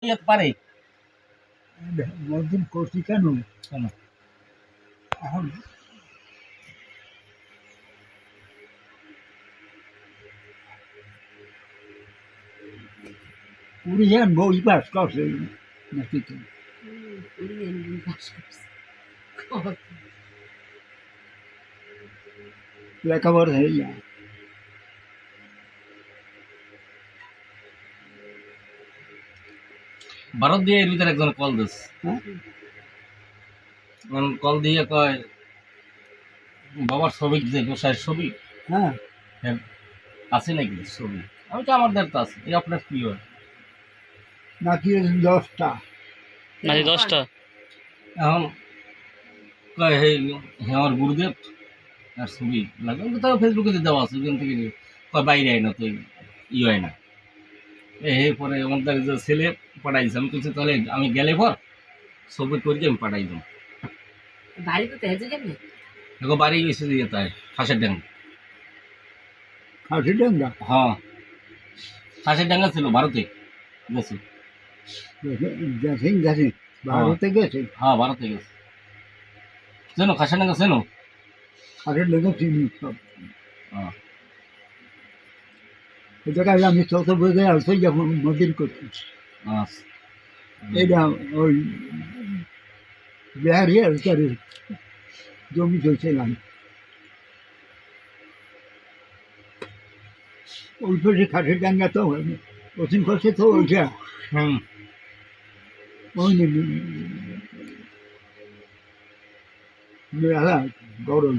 ইয়াত পারে মসজিদ করছি কেন কেন এখন উড়িয়ান বই পাস করছে নাকি তো লেখাপড়া হয়ে যায় ভারত দিয়ে এর ভিতরে একজন কল দিস হ্যাঁ কল দিয়ে কয় বাবার ছবি যে গোসাইয়ের ছবি হ্যাঁ হ্যাঁ, আছে নাকি ছবি আমি তো আমার তো আছে এই আপনার কি হয় নাকি 10টা নাকি 10টা এখন কয় হে হে আমার গুরুদেব আর ছবি লাগে তাও ফেসবুকে দেওয়া আছে ওখান থেকে কয় বাইরে আয় না তো ই হয় না হে পরে আমাদের যে ছেলে পাঠাইছে আমি কিছু তাহলে আমি গেলে পর ছবি করি আমি পাঠাই দেবো বাড়ি তো তেজে যাবে দেখো বাড়ি গেছে দিয়ে তাই খাসের ডাঙ্গা খাসি ডাঙ্গা হ্যাঁ খাসের ডাঙ্গা ছিল ভারতে গেছে গেছে গেছে ভারতে গেছে হ্যাঁ ভারতে গেছে চেনো খাসের ডাঙ্গা চেনো খাসি ডাঙ্গা চিনি সব হ্যাঁ ওই জায়গায় আমি ছোট বোঝে আসতে যখন মন্দির করছি আচ্ছা এটা ওই বিহারি আলতারে জমি চলছিলাম ওই পাশে খাসি ডাঙ্গা তো পশ্চিম পাশে তো ওইটা হুম ওই মেলা গরম